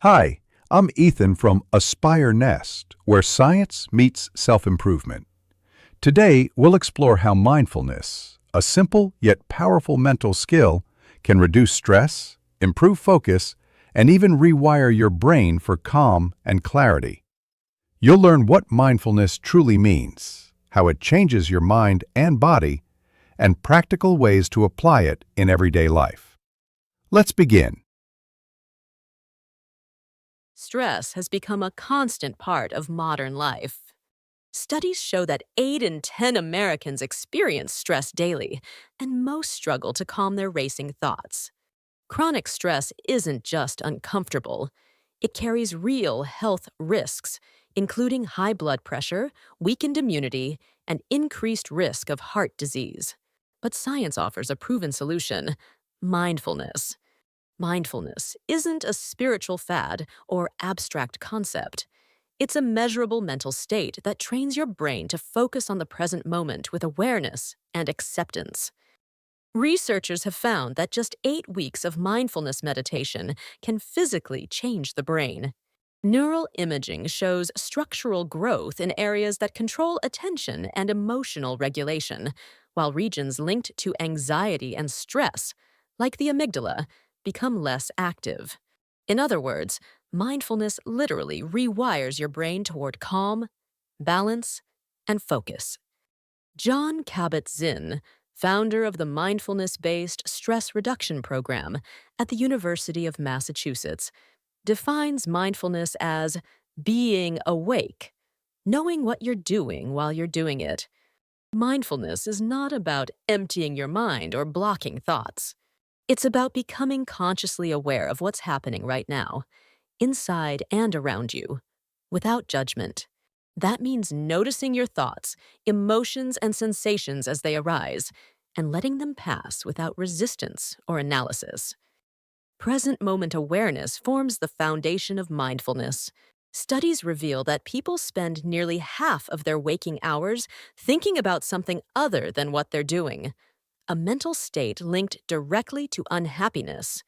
Hi, I'm Ethan from Aspire Nest, where science meets self-improvement. Today, we'll explore how mindfulness, a simple yet powerful mental skill, can reduce stress, improve focus, and even rewire your brain for calm and clarity. You'll learn what mindfulness truly means, how it changes your mind and body, and practical ways to apply it in everyday life. Let's begin. Stress has become a constant part of modern life. Studies show that 8 in 10 Americans experience stress daily, and most struggle to calm their racing thoughts. Chronic stress isn't just uncomfortable, it carries real health risks, including high blood pressure, weakened immunity, and increased risk of heart disease. But science offers a proven solution: mindfulness. Mindfulness isn't a spiritual fad or abstract concept. It's a measurable mental state that trains your brain to focus on the present moment with awareness and acceptance. Researchers have found that just 8 weeks of mindfulness meditation can physically change the brain. Neural imaging shows structural growth in areas that control attention and emotional regulation, while regions linked to anxiety and stress, like the amygdala, become less active. In other words, mindfulness literally rewires your brain toward calm, balance, and focus. John Kabat-Zinn, founder of the mindfulness-based stress reduction program at the University of Massachusetts, defines mindfulness as being awake, knowing what you're doing while you're doing it. Mindfulness is not about emptying your mind or blocking thoughts. It's about becoming consciously aware of what's happening right now, inside and around you, without judgment. That means noticing your thoughts, emotions, and sensations as they arise, and letting them pass without resistance or analysis. Present moment awareness forms the foundation of mindfulness. Studies reveal that people spend nearly half of their waking hours thinking about something other than what they're doing, a mental state linked directly to unhappiness.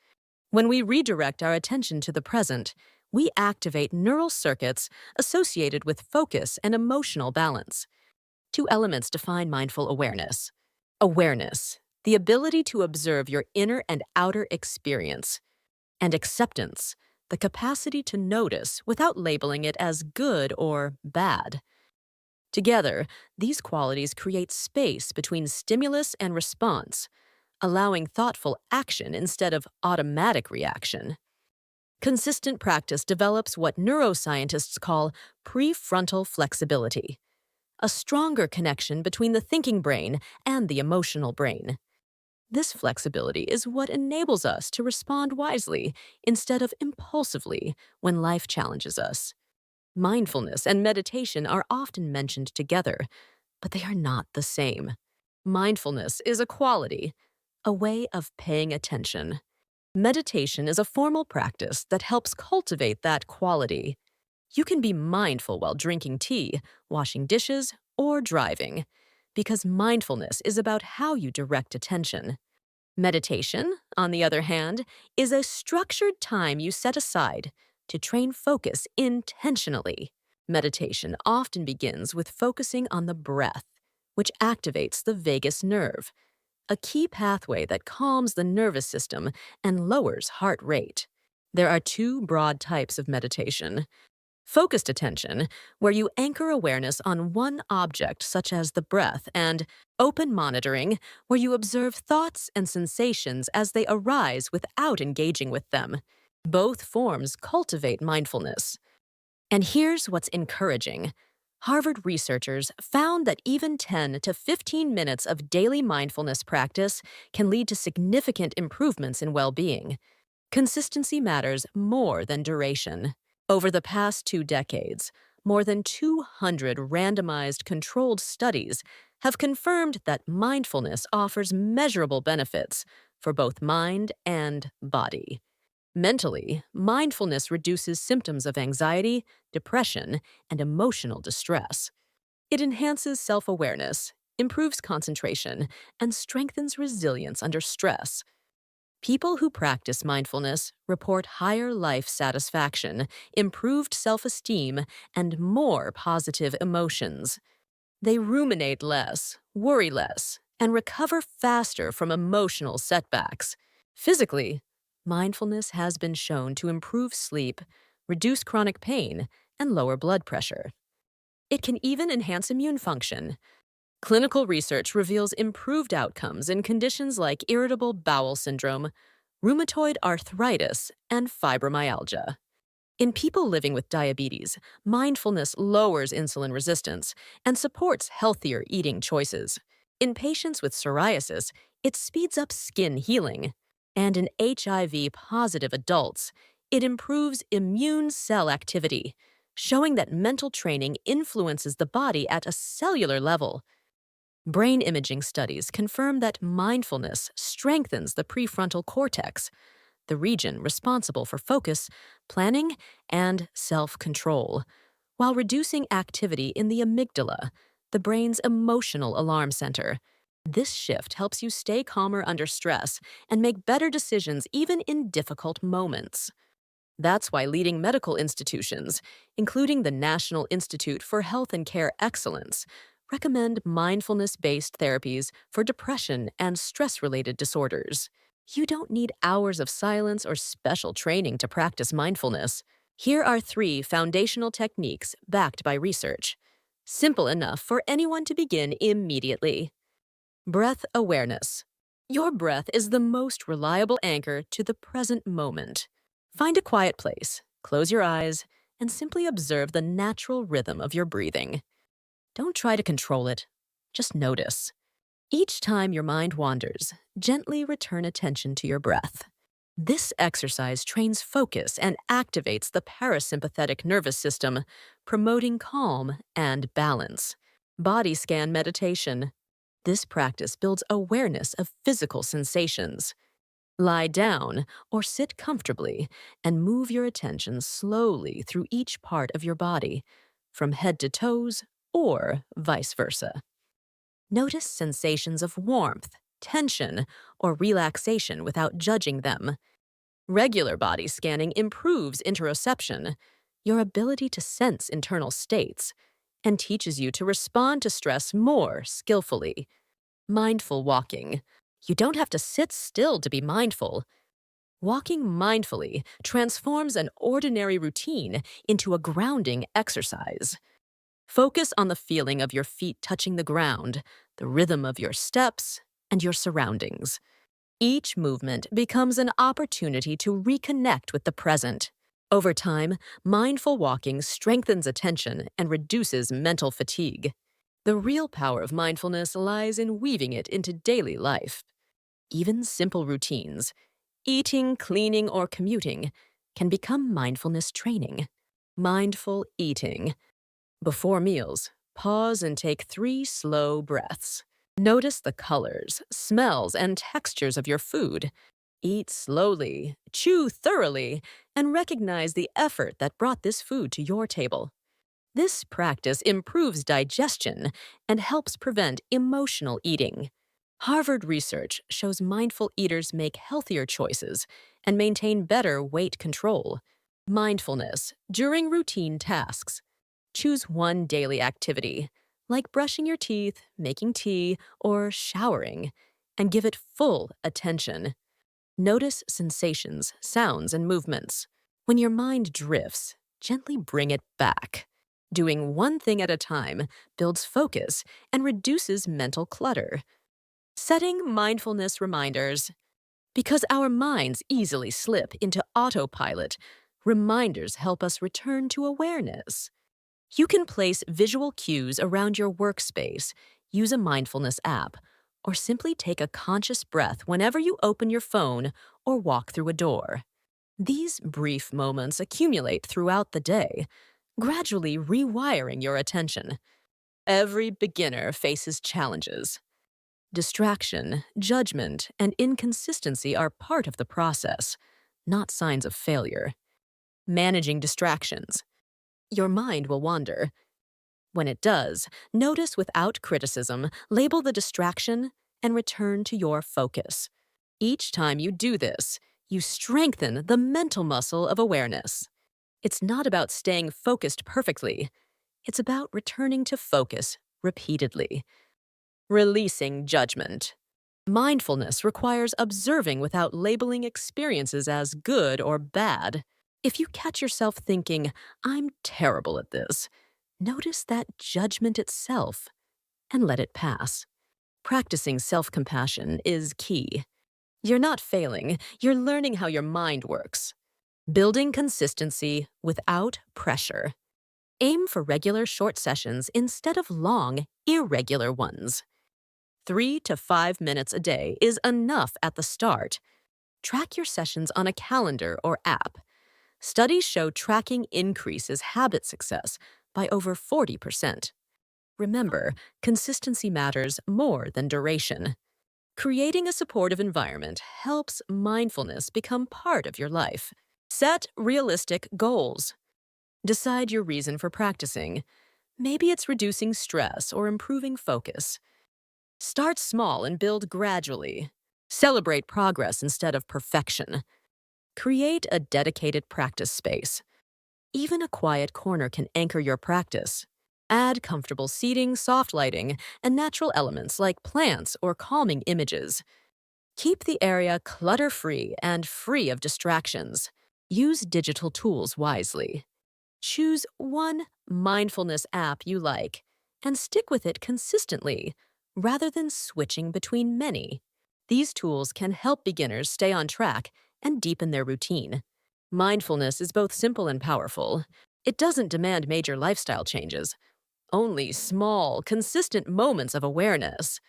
When we redirect our attention to the present, we activate neural circuits associated with focus and emotional balance. Two elements define mindful awareness: awareness, the ability to observe your inner and outer experience; and acceptance, the capacity to notice without labeling it as good or bad. Together, these qualities create space between stimulus and response, allowing thoughtful action instead of automatic reaction. Consistent practice develops what neuroscientists call prefrontal flexibility, a stronger connection between the thinking brain and the emotional brain. This flexibility is what enables us to respond wisely instead of impulsively when life challenges us. Mindfulness and meditation are often mentioned together, but they are not the same. Mindfulness is a quality, a way of paying attention. Meditation is a formal practice that helps cultivate that quality. You can be mindful while drinking tea, washing dishes, or driving, because mindfulness is about how you direct attention. Meditation, on the other hand, is a structured time you set aside to train focus intentionally. Meditation often begins with focusing on the breath, which activates the vagus nerve, a key pathway that calms the nervous system and lowers heart rate. There are two broad types of meditation: focused attention, where you anchor awareness on one object such as the breath, and open monitoring, where you observe thoughts and sensations as they arise without engaging with them. Both forms cultivate mindfulness. And here's what's encouraging. Harvard researchers found that even 10 to 15 minutes of daily mindfulness practice can lead to significant improvements in well-being. Consistency matters more than duration. Over the past 2 decades, more than 200 randomized controlled studies have confirmed that mindfulness offers measurable benefits for both mind and body. Mentally, mindfulness reduces symptoms of anxiety, depression, and emotional distress. It enhances self-awareness, improves concentration, and strengthens resilience under stress. People who practice mindfulness report higher life satisfaction, improved self esteem, and more positive emotions. They ruminate less, worry less, and recover faster from emotional setbacks. Physically, mindfulness has been shown to improve sleep, reduce chronic pain, and lower blood pressure. It can even enhance immune function. Clinical research reveals improved outcomes in conditions like irritable bowel syndrome, rheumatoid arthritis, and fibromyalgia. In people living with diabetes, mindfulness lowers insulin resistance and supports healthier eating choices. In patients with psoriasis, it speeds up skin healing. And in HIV-positive adults, it improves immune cell activity, showing that mental training influences the body at a cellular level. Brain imaging studies confirm that mindfulness strengthens the prefrontal cortex, the region responsible for focus, planning, and self-control, while reducing activity in the amygdala, the brain's emotional alarm center. This shift helps you stay calmer under stress and make better decisions even in difficult moments. That's why leading medical institutions, including the National Institute for Health and Care Excellence, recommend mindfulness-based therapies for depression and stress-related disorders. You don't need hours of silence or special training to practice mindfulness. Here are 3 foundational techniques backed by research. Simple enough for anyone to begin immediately. Breath awareness. Your breath is the most reliable anchor to the present moment. Find a quiet place, close your eyes, and simply observe the natural rhythm of your breathing. Don't try to control it, just notice. Each time your mind wanders, gently return attention to your breath. This exercise trains focus and activates the parasympathetic nervous system, promoting calm and balance. Body scan meditation. This practice builds awareness of physical sensations. Lie down or sit comfortably and move your attention slowly through each part of your body, from head to toes or vice versa. Notice sensations of warmth, tension, or relaxation without judging them. Regular body scanning improves interoception, your ability to sense internal states, and teaches you to respond to stress more skillfully. Mindful walking. You don't have to sit still to be mindful. Walking mindfully transforms an ordinary routine into a grounding exercise. Focus on the feeling of your feet touching the ground, the rhythm of your steps, and your surroundings. Each movement becomes an opportunity to reconnect with the present. Over time, mindful walking strengthens attention and reduces mental fatigue. The real power of mindfulness lies in weaving it into daily life. Even simple routines, eating, cleaning, or commuting, can become mindfulness training. Mindful eating. Before meals, pause and take 3 slow breaths. Notice the colors, smells, and textures of your food. Eat slowly, chew thoroughly, and recognize the effort that brought this food to your table. This practice improves digestion and helps prevent emotional eating. Harvard research shows mindful eaters make healthier choices and maintain better weight control. Mindfulness during routine tasks. Choose one daily activity, like brushing your teeth, making tea, or showering, and give it full attention. Notice sensations, sounds, and movements. When your mind drifts, gently bring it back. Doing one thing at a time builds focus and reduces mental clutter. Setting mindfulness reminders. Because our minds easily slip into autopilot, reminders help us return to awareness. You can place visual cues around your workspace, use a mindfulness app, or simply take a conscious breath whenever you open your phone or walk through a door. These brief moments accumulate throughout the day, gradually rewiring your attention. Every beginner faces challenges. Distraction, judgment, and inconsistency are part of the process, not signs of failure. Managing distractions. Your mind will wander. When it does, notice without criticism, label the distraction, and return to your focus. Each time you do this, you strengthen the mental muscle of awareness. It's not about staying focused perfectly. It's about returning to focus repeatedly. Releasing judgment. Mindfulness requires observing without labeling experiences as good or bad. If you catch yourself thinking, I'm terrible at this, notice that judgment itself and let it pass. Practicing self-compassion is key. You're not failing, you're learning how your mind works. Building consistency without pressure. Aim for regular short sessions instead of long, irregular ones. 3 to 5 minutes a day is enough at the start. Track your sessions on a calendar or app. Studies show tracking increases habit success by over 40%. Remember, consistency matters more than duration. Creating a supportive environment helps mindfulness become part of your life. Set realistic goals. Decide your reason for practicing. Maybe it's reducing stress or improving focus. Start small and build gradually. Celebrate progress instead of perfection. Create a dedicated practice space. Even a quiet corner can anchor your practice. Add comfortable seating, soft lighting, and natural elements like plants or calming images. Keep the area clutter-free and free of distractions. Use digital tools wisely. Choose one mindfulness app you like and stick with it consistently rather than switching between many. These tools can help beginners stay on track and deepen their routine. Mindfulness is both simple and powerful. It doesn't demand major lifestyle changes, only small, consistent moments of awareness.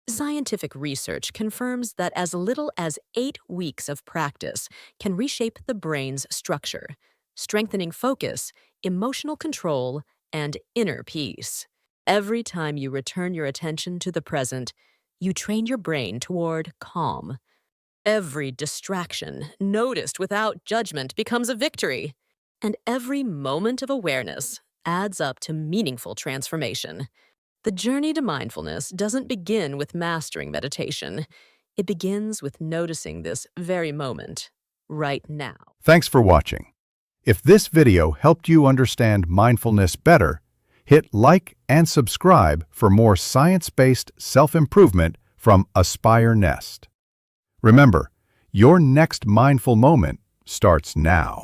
Scientific research confirms that as little as 8 weeks of practice can reshape the brain's structure, strengthening focus, emotional control, and inner peace. Every time you return your attention to the present, you train your brain toward calm. Every distraction, noticed without judgment, becomes a victory. And every moment of awareness adds up to meaningful transformation. The journey to mindfulness doesn't begin with mastering meditation. It begins with noticing this very moment, right now. Thanks for watching. If this video helped you understand mindfulness better, hit like and subscribe for more science-based self-improvement from Aspire Nest. Remember, your next mindful moment starts now.